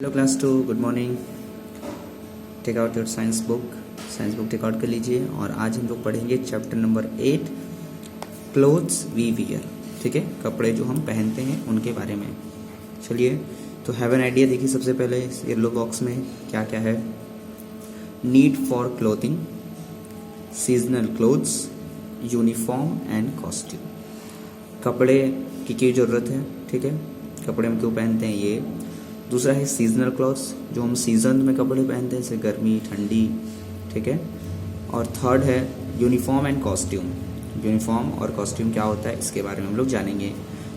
Hello class 2, good morning. Take out your science book take out कर लीजिए। और आज हम लोग पढ़ेंगे chapter number 8, clothes we wear. ठीक है, कपड़े जो हम पहनते हैं उनके बारे में। चलिए, तो हैव एन आइडिया। देखिए सबसे पहले इस येलो बॉक्स में क्या क्या है। Need for clothing, seasonal clothes, uniform and costume. कपड़े की ज़रूरत है। ठीक है, कपड़े हम क्यों पहनते हैं ये। दूसरा है सीजनल क्लॉथ्स, जो हम सीजन में कपड़े पहनते हैं, जैसे गर्मी ठंडी। ठीक है, और थर्ड है यूनिफॉर्म एंड कॉस्ट्यूम। यूनिफॉर्म और कॉस्ट्यूम क्या होता है इसके बारे में हम लोग जानेंगे।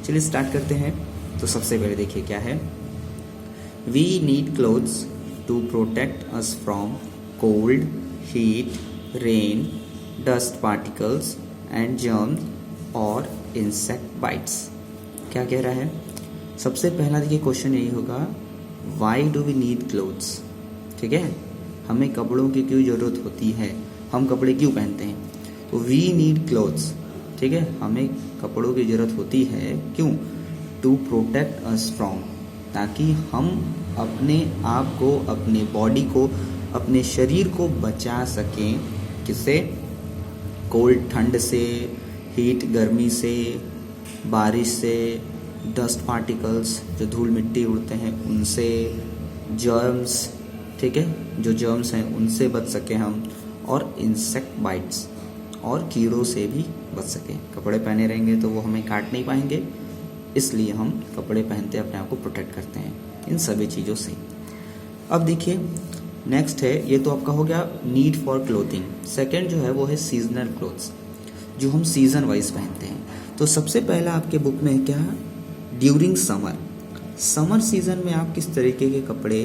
चलिए स्टार्ट करते हैं। तो सबसे पहले देखिए क्या है। We need clothes to protect us from cold, heat, rain, dust particles and germs और इंसेक्ट बाइट्स। क्या कह रहा है। सबसे पहला देखिए क्वेश्चन यही होगा, why do we need clothes. ठीक है, हमें कपड़ों की क्यों ज़रूरत होती है, हम कपड़े क्यों पहनते हैं। तो वी नीड क्लोथ्स। ठीक है, हमें कपड़ों की ज़रूरत होती है क्यों। टू प्रोटेक्ट अस फ्रॉम, ताकि हम अपने आप को, अपने बॉडी को, अपने शरीर को बचा सकें। किससे। कोल्ड ठंड से, हीट गर्मी से, बारिश से, डस्ट पार्टिकल्स जो धूल मिट्टी उड़ते हैं उनसे, जर्म्स। ठीक है, जो जर्म्स हैं उनसे बच सकें हम, और इंसेक्ट बाइट्स और कीड़ों से भी बच सकें। कपड़े पहने रहेंगे तो वो हमें काट नहीं पाएंगे, इसलिए हम कपड़े पहनते अपने आप को प्रोटेक्ट करते हैं इन सभी चीज़ों से। अब देखिए नेक्स्ट है, ये तो आपका हो गया नीड फॉर क्लोथिंग। सेकेंड जो है वो है सीजनल क्लोथ्स, जो हम सीजन वाइज पहनते हैं। तो सबसे पहला आपके बुक में क्या, ड्यूरिंग समर सीजन में आप किस तरीके के कपड़े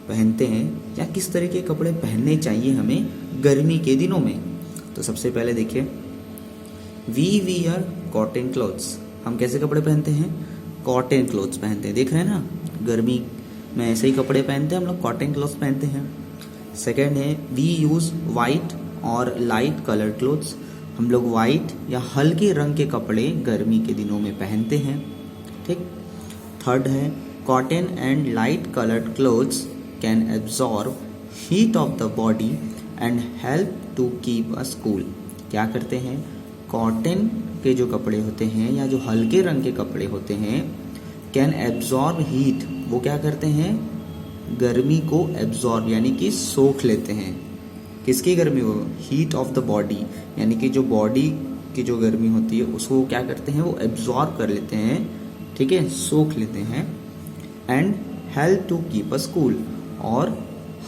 पहनते हैं, या किस तरह के कपड़े पहनने चाहिए हमें गर्मी के दिनों में। तो सबसे पहले देखिए, वी वियर कॉटन क्लॉथ्स। हम कैसे कपड़े पहनते हैं, कॉटन क्लॉथ्स पहनते हैं। देख रहे हैं ना, गर्मी में ऐसे ही कपड़े पहनते हैं हम लोग, कॉटन क्लॉथ्स पहनते हैं। सेकेंड है, वी यूज़ वाइट और लाइट कलर क्लॉथ्स। हम लोग वाइट या हल्के रंग के कपड़े गर्मी के दिनों में पहनते हैं। ठीक। थर्ड है, cotton and light coloured clothes can absorb heat of the body and help to keep us cool. क्या करते हैं, कॉटन के जो कपड़े होते हैं या जो हल्के रंग के कपड़े होते हैं, कैन एब्जॉर्ब हीट। वो क्या करते हैं, गर्मी को एब्जॉर्ब यानी कि सोख लेते हैं। किसकी गर्मी, वो हीट ऑफ द बॉडी, यानी कि जो बॉडी की जो गर्मी होती है उसको क्या करते हैं, वो एब्जॉर्ब कर लेते हैं। ठीक है, सोख लेते हैं। And help to keep us cool, और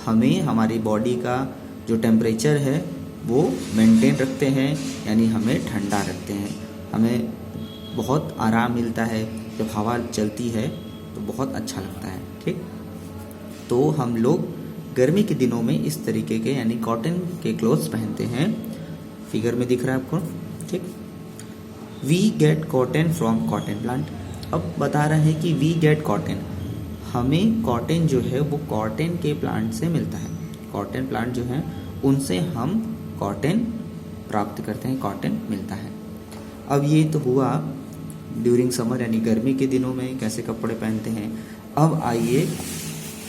हमें हमारी बॉडी का जो टेम्परेचर है वो मेंटेन रखते हैं, यानी हमें ठंडा रखते हैं। हमें बहुत आराम मिलता है, जब हवा चलती है तो बहुत अच्छा लगता है। ठीक, तो हम लोग गर्मी के दिनों में इस तरीके के यानी कॉटन के क्लोथ्स पहनते हैं। फिगर में दिख रहा है आपको। ठीक, we get cotton from cotton plant. अब बता रहे हैं कि वी गेट कॉटन, हमें कॉटन जो है वो कॉटन के प्लांट से मिलता है। कॉटन प्लांट जो है उनसे हम कॉटन प्राप्त करते हैं, कॉटन मिलता है। अब ये तो हुआ ड्यूरिंग समर यानी गर्मी के दिनों में कैसे कपड़े पहनते हैं। अब आइए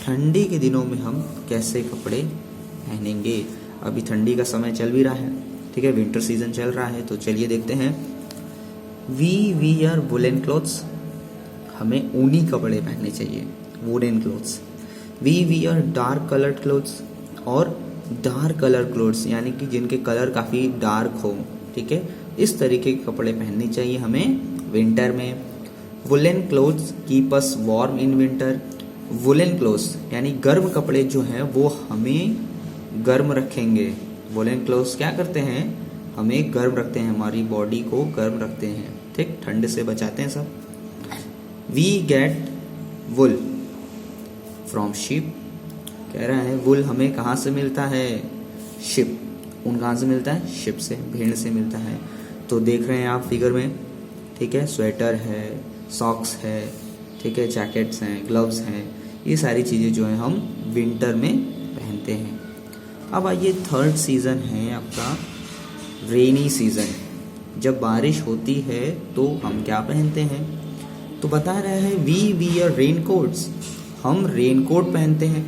ठंडी के दिनों में हम कैसे कपड़े पहनेंगे। अभी ठंडी का समय चल भी रहा है। ठीक है, विंटर सीजन चल रहा है, तो चलिए देखते हैं। वी वियर वुलन क्लॉथ्स, हमें ऊनी कपड़े पहनने चाहिए, woollen clothes. We wear dark coloured clothes, और डार्क कलर क्लोथ्स यानी कि जिनके कलर काफ़ी डार्क हो। ठीक है, इस तरीके के कपड़े पहनने चाहिए हमें विंटर में। Woollen clothes keep us warm in winter. Woollen clothes यानी गर्म कपड़े जो हैं वो हमें गर्म रखेंगे। वुलन क्लोथ्स क्या करते हैं, हमें गर्म रखते हैं, हमारी बॉडी को गर्म रखते हैं। ठीक, ठंड से बचाते हैं सब। We get wool from sheep. कह रहा है वुल हमें कहाँ से मिलता है, शिप। ऊन कहाँ से मिलता है, शिप से, भेड़ से मिलता है। तो देख रहे हैं आप फिगर में। ठीक है, स्वेटर है, सॉक्स है, ठीक है, जैकेट्स हैं, ग्लव्स हैं, ये सारी चीज़ें जो है हम विंटर में पहनते हैं। अब आइए थर्ड सीज़न है आपका रेनी सीज़न। जब बारिश होती है तो हम क्या पहनते हैं, तो बता रहा है वी वियर रेन कोट्स। हम रेनकोट पहनते हैं,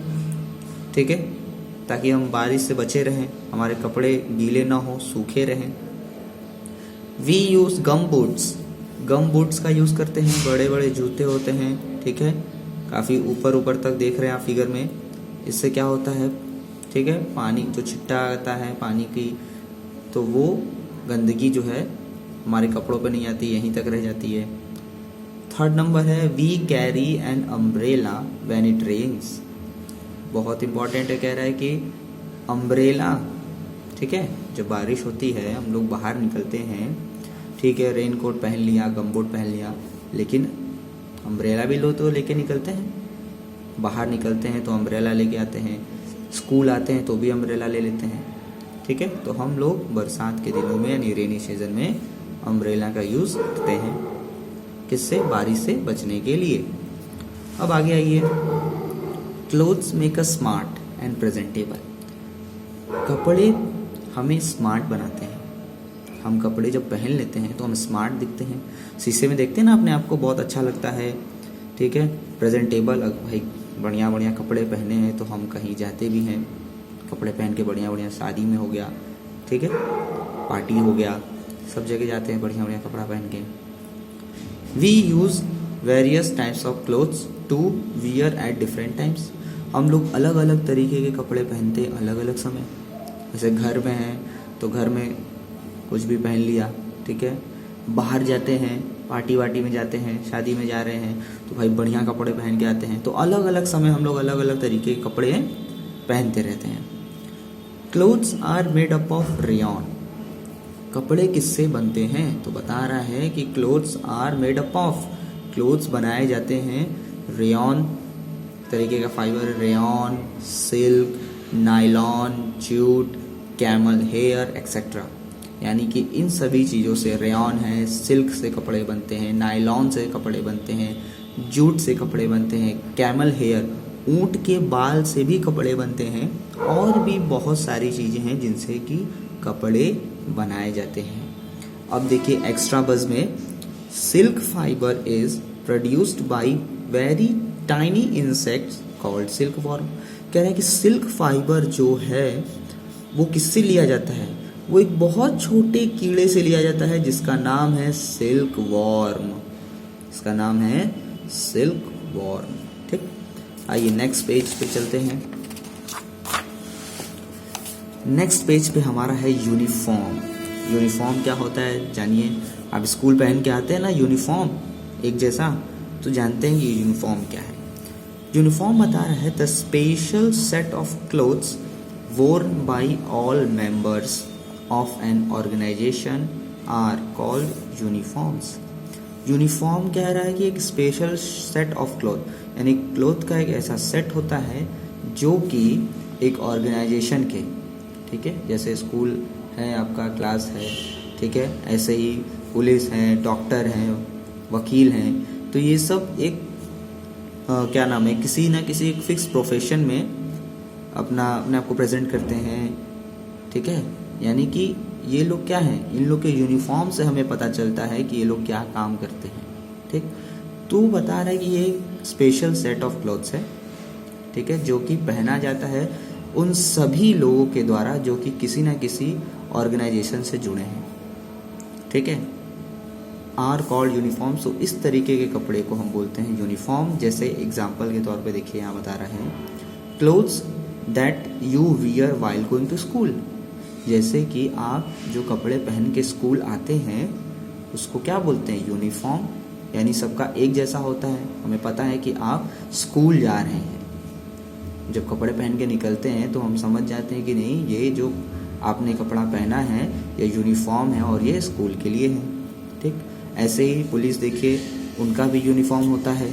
ठीक है, ताकि हम बारिश से बचे रहें, हमारे कपड़े गीले ना हो, सूखे रहें। वी यूज़ गम बूट्स का यूज़ करते हैं, बड़े बड़े जूते होते हैं, ठीक है, काफ़ी ऊपर ऊपर तक देख रहे हैं आप फिगर में। इससे क्या होता है, ठीक है, पानी जो छिट्टा आता है पानी की, तो वो गंदगी जो है हमारे कपड़ों पे नहीं आती, यहीं तक रह जाती है। थर्ड नंबर है we carry an umbrella when it rains. बहुत इंपॉर्टेंट है, कह रहा है कि अम्ब्रेला, ठीक है, जब बारिश होती है हम लोग बाहर निकलते हैं, ठीक है, रेन कोट पहन लिया, गमबूट पहन लिया, लेकिन अम्ब्रेला भी लो तो लेके निकलते हैं। बाहर निकलते हैं तो अम्ब्रेला लेके आते हैं, स्कूल आते हैं तो भी अम्ब्रेला ले लेते हैं, ठीक है। तो हम लोग बरसात के दिनों में यानी रेनी सीजन में अम्ब्रेला का यूज़ करते हैं, किससे, बारिश से बचने के लिए। अब आगे आइए, clothes make us smart and presentable. कपड़े हमें स्मार्ट बनाते हैं। हम कपड़े जब पहन लेते हैं तो हम स्मार्ट दिखते हैं, शीशे में देखते हैं ना अपने आप को, बहुत अच्छा लगता है, ठीक है, प्रेजेंटेबल। भाई बढ़िया बढ़िया कपड़े पहने हैं तो हम कहीं जाते भी हैं कपड़े पहन के, बढ़िया बढ़िया, शादी में हो गया, ठीक है, पार्टी हो गया, सब जगह जाते हैं बढ़िया बढ़िया कपड़ा पहन के। We use various types of clothes to wear at different times. हम लोग अलग अलग तरीके के कपड़े पहनते हैं अलग अलग समय। जैसे घर में हैं तो घर में कुछ भी पहन लिया, ठीक है, बाहर जाते हैं, पार्टी वार्टी में जाते हैं, शादी में जा रहे हैं तो भाई बढ़िया कपड़े पहन के आते हैं। तो अलग अलग समय हम लोग अलग अलग तरीके के कपड़े पहनते रहते हैं। Clothes are made up of rayon. कपड़े किससे बनते हैं, तो बता रहा है कि clothes are made up of, clothes बनाए जाते हैं रेयॉन तरीके का fibre, rayon, silk, nylon, jute, camel hair etcetera. यानी कि इन सभी चीज़ों से, रेयॉन है, सिल्क से कपड़े बनते हैं, नायलॉन से कपड़े बनते हैं, जूट से कपड़े बनते हैं, कैमल हेयर, ऊंट के बाल से भी कपड़े बनते हैं, और भी बहुत सारी चीज़ें हैं जिनसे कि कपड़े बनाए जाते हैं। अब देखिए एक्स्ट्रा बज में, silk fibre is produced by very tiny insects called silk worm. कह रहे हैं कि सिल्क फाइबर जो है वो किससे लिया जाता है, वो एक बहुत छोटे कीड़े से लिया जाता है जिसका नाम है सिल्क वॉर्म। इसका नाम है सिल्क वॉर्म, ठीक। आइए नेक्स्ट पेज पे चलते हैं। नेक्स्ट पेज पे हमारा है यूनिफॉर्म। यूनिफॉर्म क्या होता है जानिए। आप स्कूल पहन के आते हैं ना यूनिफॉर्म एक जैसा, तो जानते हैं कि यूनिफॉर्म क्या है। यूनिफॉर्म बता रहा है the special set of clothes worn by all members of an organization are called uniforms। Uniform कह रहा है कि एक स्पेशल सेट ऑफ क्लोथ, यानी क्लोथ का एक ऐसा सेट होता है जो कि एक ऑर्गेनाइजेशन के, ठीक है, जैसे स्कूल है आपका, क्लास है, ठीक है, ऐसे ही पुलिस है, डॉक्टर हैं, वकील हैं, तो ये सब एक क्या नाम है, किसी ना किसी एक फिक्स प्रोफेशन में अपने आप को प्रेजेंट करते हैं, ठीक है। यानी कि ये लोग क्या हैं, इन लोग के यूनिफॉर्म से हमें पता चलता है कि ये लोग क्या काम करते हैं, ठीक। तो बता रहा है कि ये स्पेशल सेट ऑफ क्लोथ्स है, ठीक है, जो कि पहना जाता है उन सभी लोगों के द्वारा जो कि किसी ना किसी ऑर्गेनाइजेशन से जुड़े हैं, ठीक है। Are called uniform. सो इस तरीके के कपड़े को हम बोलते हैं यूनिफॉर्म। जैसे एग्जाम्पल के तौर पे देखिए यहाँ बता रहे हैं, clothes that you wear while going to school. जैसे कि आप जो कपड़े पहन के स्कूल आते हैं उसको क्या बोलते हैं, यूनिफॉर्म। यानी सबका एक जैसा होता है, हमें पता है कि आप स्कूल जा रहे हैं। जब कपड़े पहन के निकलते हैं तो हम समझ जाते हैं कि नहीं, ये जो आपने कपड़ा पहना है ये यूनिफॉर्म है और ये स्कूल के लिए है, ठीक। ऐसे ही पुलिस देखिए, उनका भी यूनिफॉर्म होता है।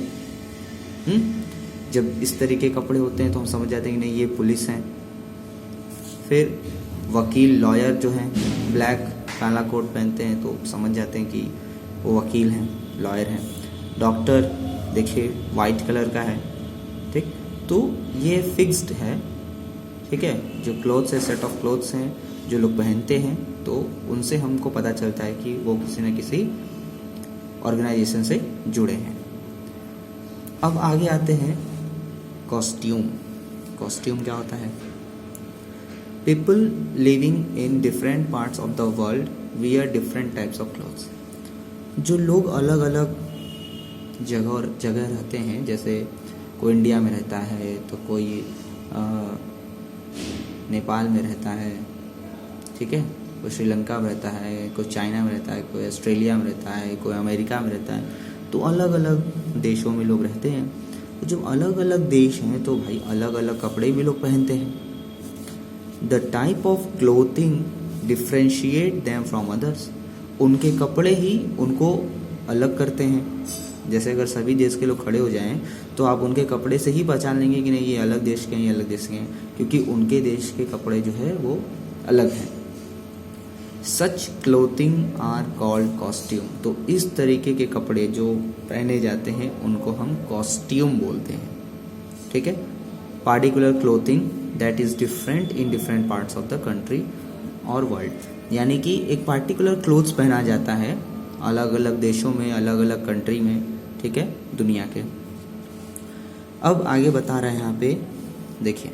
जब इस तरीके के कपड़े होते हैं तो हम समझ जाते हैं कि नहीं, ये पुलिस हैं। फिर वकील, लॉयर जो हैं, ब्लैक काला कोट पहनते हैं तो समझ जाते हैं कि वो वकील हैं, लॉयर हैं। डॉक्टर देखिए वाइट कलर का है, ठीक। तो ये फिक्स्ड है, ठीक है। जो क्लोथ्स है, सेट ऑफ क्लोथ्स हैं जो लोग पहनते हैं, तो उनसे हमको पता चलता है कि वो किसी न किसी ऑर्गेनाइजेशन से जुड़े हैं। अब आगे आते हैं कॉस्ट्यूम। कॉस्ट्यूम क्या होता है? People living in different parts of the world wear different types of clothes. जो लोग अलग अलग जगह रहते हैं, जैसे कोई इंडिया में रहता है तो कोई नेपाल में रहता है, ठीक है, कोई श्रीलंका में रहता है, कोई चाइना में रहता है, कोई ऑस्ट्रेलिया में रहता है, कोई अमेरिका में रहता है, तो अलग अलग देशों में लोग रहते हैं। तो जब अलग अलग देश हैं तो भाई अलग अलग कपड़े भी लोग पहनते हैं। The type of clothing differentiate them from others. उनके कपड़े ही उनको अलग करते हैं। जैसे अगर सभी देश के लोग खड़े हो जाएं तो आप उनके कपड़े से ही पहचान लेंगे कि नहीं ये अलग देश के हैं, ये अलग देश के हैं, क्योंकि उनके देश के कपड़े जो है वो अलग हैं। सच क्लोथिंग आर कॉल्ड कॉस्ट्यूम। तो इस तरीके के कपड़े जो पहने जाते हैं उनको हम कॉस्ट्यूम बोलते हैं, ठीक है। Particular clothing that is different in different parts of the country और वर्ल्ड। यानी कि एक पार्टिकुलर क्लोथ्स पहना जाता है अलग अलग देशों में, अलग अलग कंट्री में, ठीक है, दुनिया के। अब आगे बता रहे हैं यहाँ पे, देखिए,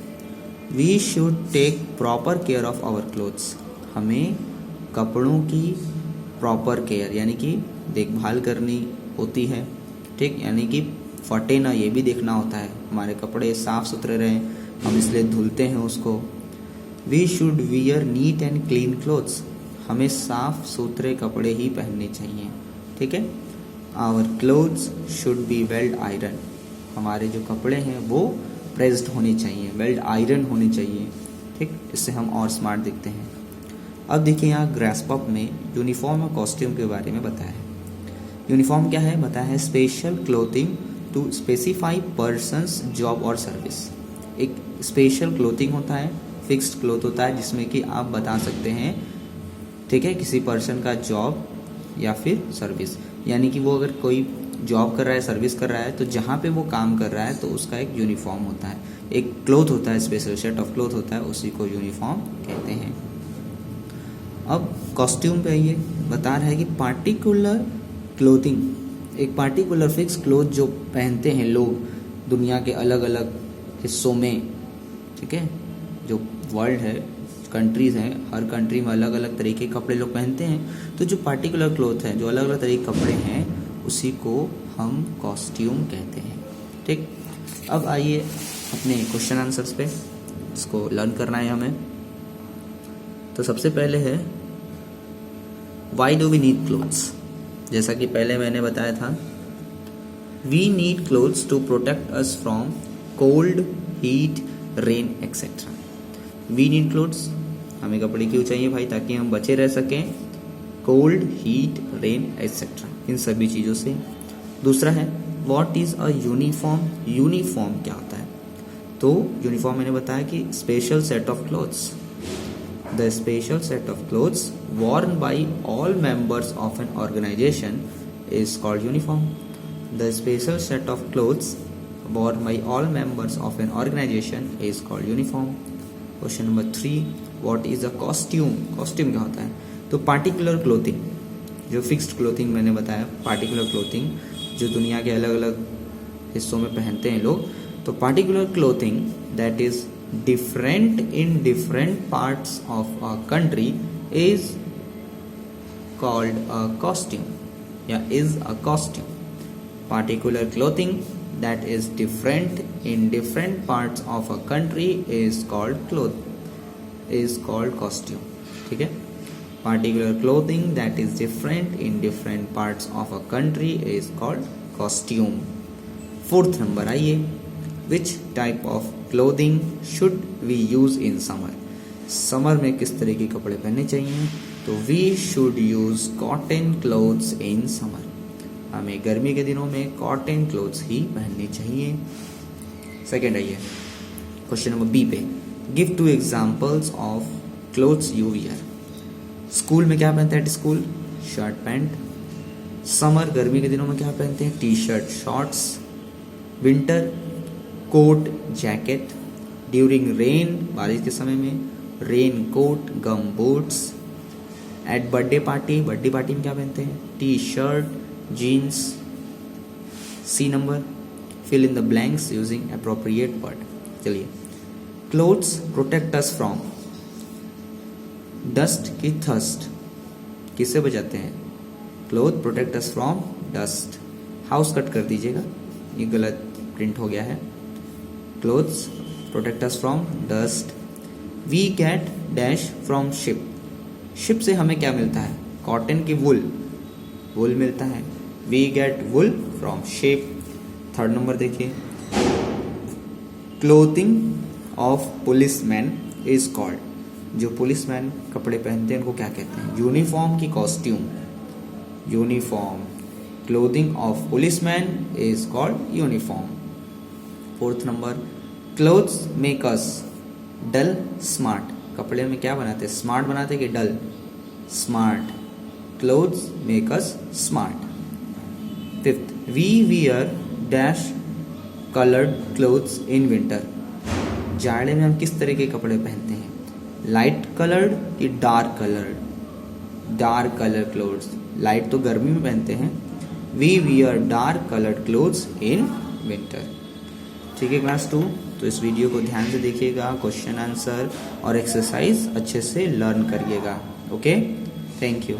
we should take proper care of our clothes. हमें कपड़ों की प्रॉपर केयर यानी कि देखभाल करनी होती है, ठीक, यानी कि फटे ना ये भी देखना होता है, हमारे कपड़े साफ सुथरे रहें, हम इसलिए धुलते हैं उसको। We should wear neat and clean clothes. हमें साफ सुथरे कपड़े ही पहनने चाहिए, ठीक है। Our clothes should be well iron. हमारे जो कपड़े हैं वो प्रेस्ड होने चाहिए, वेल आयरन होने चाहिए, ठीक, इससे हम और स्मार्ट दिखते हैं। अब देखिए यहाँ ग्रास्प अप में यूनिफॉर्म और कॉस्ट्यूम के बारे में बताया है। यूनिफॉर्म क्या है? बताया है special clothing to specify persons job और सर्विस। एक स्पेशल क्लोथिंग होता है, फिक्स्ड क्लोथ होता है जिसमें कि आप बता सकते हैं, ठीक है, किसी पर्सन का जॉब या फिर सर्विस। यानी कि वो अगर कोई जॉब कर रहा है, सर्विस कर रहा है, तो जहाँ पे वो काम कर रहा है तो उसका एक यूनिफॉर्म होता है, एक क्लोथ होता है, स्पेशल सेट ऑफ क्लोथ होता है, उसी को यूनिफॉर्म कहते हैं। अब कॉस्ट्यूम पे आइए, बता रहा है कि पार्टिकुलर क्लोथिंग, एक पार्टिकुलर फिक्स क्लोथ जो पहनते हैं लोग दुनिया के अलग अलग हिस्सों में, ठीक है, जो वर्ल्ड है, कंट्रीज़ हैं, हर कंट्री में अलग अलग तरीके के कपड़े लोग पहनते हैं। तो जो पार्टिकुलर क्लोथ है, जो अलग अलग तरीके के कपड़े हैं, उसी को हम कॉस्ट्यूम कहते हैं, ठीक। अब आइए अपने क्वेश्चन आंसर्स पे, इसको लर्न करना है हमें। तो सबसे पहले है why do we need clothes. जैसा कि पहले मैंने बताया था, we need clothes to protect us from cold, heat, rain etcetera. We need clothes, हमें कपड़े क्यों चाहिए भाई? ताकि हम बचे रह सकें कोल्ड, हीट, रेन एक्सेट्रा, इन सभी चीज़ों से। दूसरा है what is a uniform. Uniform क्या होता है? तो यूनिफॉर्म मैंने बताया कि special set of clothes, the special set of clothes worn by all members of an organization is called uniform. The special set of clothes worn by all members of an organization is called uniform. Question number 3, what is a costume? Costume क्या होता है? तो particular clothing, जो fixed clothing मैंने बताया, particular clothing जो दुनिया के अलग अलग हिस्सों में पहनते हैं लोग, तो particular clothing that is different in different parts of a country is called a costume, is a costume. Particular clothing that is different in different parts of a country is called costume, ठीक है। Particular clothing that is different in different parts of a country is called costume. 4th number आइए, which type of clothing should we use in summer? Summer में किस तरह के कपड़े पहनने चाहिए? तो we should use cotton clothes in summer. हमें गर्मी के दिनों में कॉटन क्लोथ्स ही पहनने चाहिए। सेकेंड आइए क्वेश्चन नंबर बी पे, give 2 examples of clothes you wear. School में क्या पहनते हैं? School shirt pant. समर गर्मी के दिनों में क्या पहनते हैं? T shirt shorts. Winter coat jacket. During rain बारिश के समय में rain coat gum boots. At birthday party में क्या पहनते हैं? T shirt jeans. C number fill in the blanks using appropriate word. चलिए, clothes protect us from dust की थर्स्ट किससे बचाते हैं? Cloth protect us from dust. House cut कर दीजिएगा, ये गलत प्रिंट हो गया है। Clothes protect us from dust. We get dash from sheep. Sheep से हमें क्या मिलता है? कॉटन की वुल, वुल मिलता है। We get wool from ship. Third number देखिए, clothing of policeman is called. जो पुलिसमैन कपड़े पहनते हैं उनको क्या कहते हैं? यूनिफॉर्म की costume, uniform. Clothing of policeman is called uniform. Fourth number, clothes make us dull smart. कपड़े में क्या बनाते हैं? स्मार्ट बनाते हैं कि dull? Smart. Clothes make us smart. Fifth, we wear dash coloured clothes in winter. जाड़े में हम किस तरह के कपड़े पहनते हैं? लाइट कलर्ड कि dark coloured? Dark colour clothes. Light तो गर्मी में पहनते हैं। We wear dark coloured clothes in winter. ठीक है क्लास 2, तो इस वीडियो को ध्यान से देखिएगा, क्वेश्चन आंसर और एक्सरसाइज अच्छे से लर्न करिएगा। Okay, thank you.